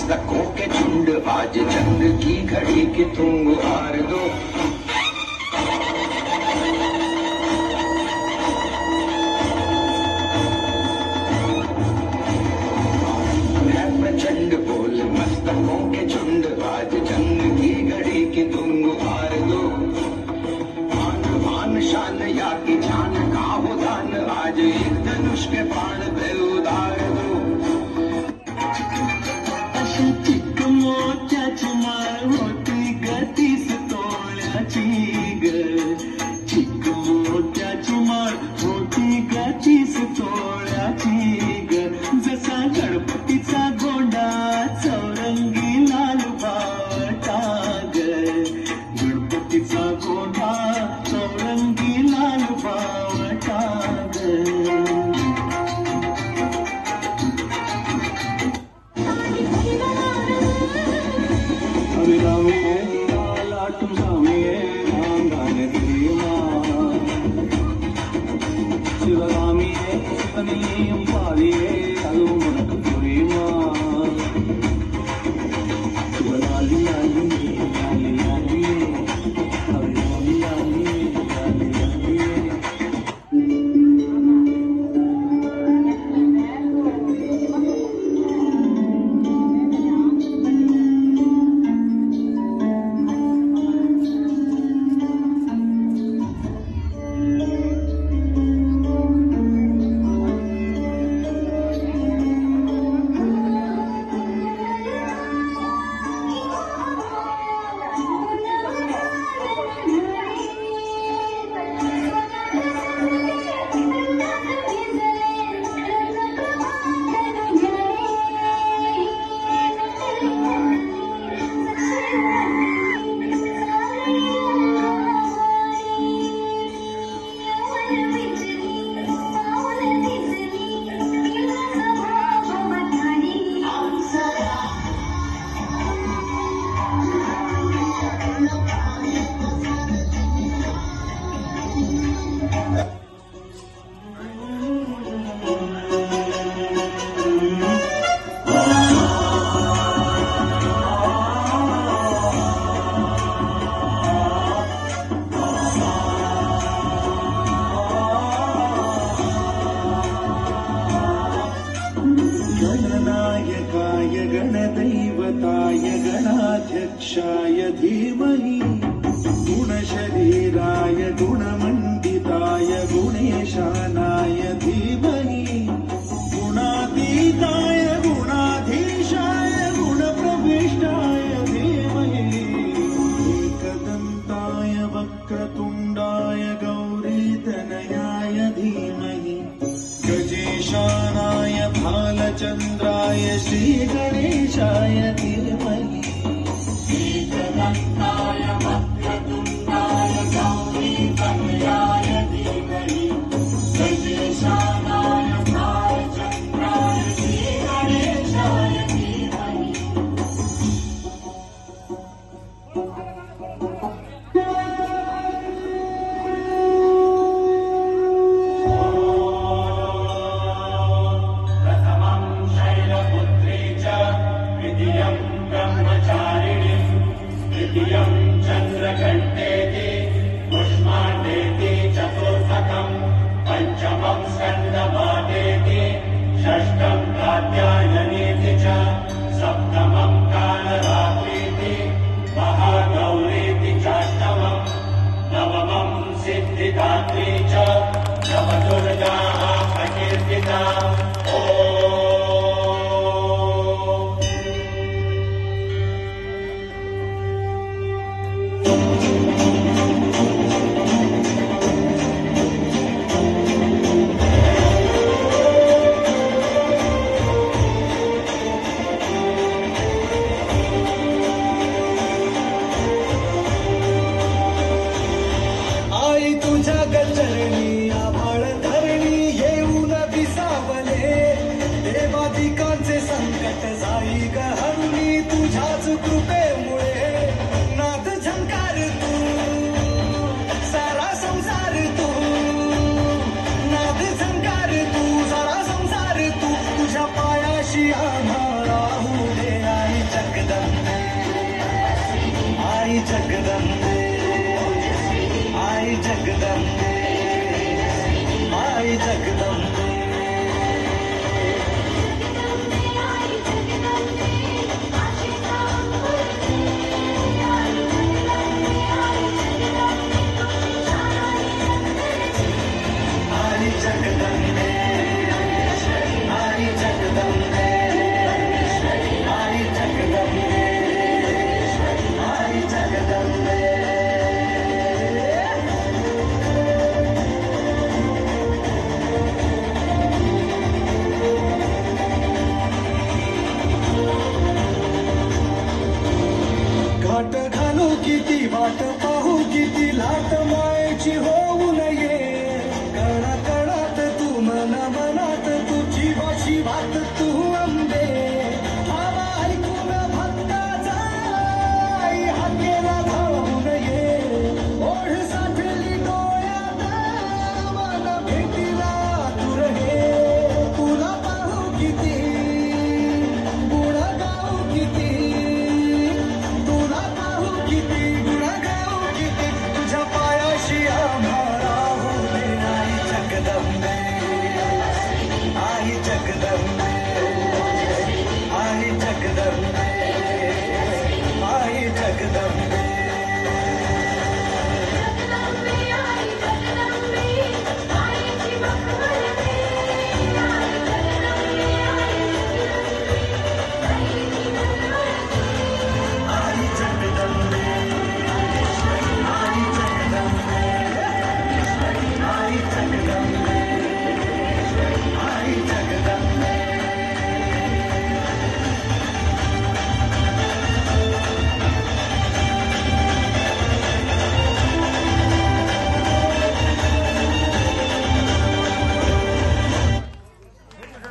मस्तकों के झुंड आज जंग की घड़ी की तुम गुहार दो। प्रचंड बोल मस्तकों के झुंड आज जंग की घड़ी की तुम गुहार दो। मान मान शान या की जान का हो दान आज एक धनुष के बाण पे उतार दो। चिक मोत्याची माळ होती गतीस तोळ्याची ग, चिक मोत्याची माळ होती गतीस तोळ्याची ग, जसा गणपतीचा गोंडा चौरंगी लाल बावटा ग, गणपतीचा गोंडा चौरंगी लाल बावटा ग। சிவகாமியே சிவனையும் பாதியே அதுவும் உனக்கு புரியுமா? சிவலாலி லாலியே லாலி லாலியே லாலி லாலியே லாலி லாலியே। गणनायकाय गणदैवताय गणाध्यक्षाय धीमहि, गुणशरीराय गुणमण्डिताय गुणेशानाय धीमहि, गुणातीताय गुणाधीशाय गुणप्रविष्टाय धीमहि, एकदन्ताय वक्रतुण्डाय गौरीतनयाय धीमहि, गजेशानाय भालचन्द्राय श्रीगणेशाय धीमहि, एकदन्ताय वक्रतुण्डाय गौरीतनयाय धीमहि, गजेशानाय भालचन्द्राय श्रीगणेशाय धीमहि। चन्द्रघण्टेति पुष्माण्डेति चतुर्थकम् पंचमं स्कन्दम्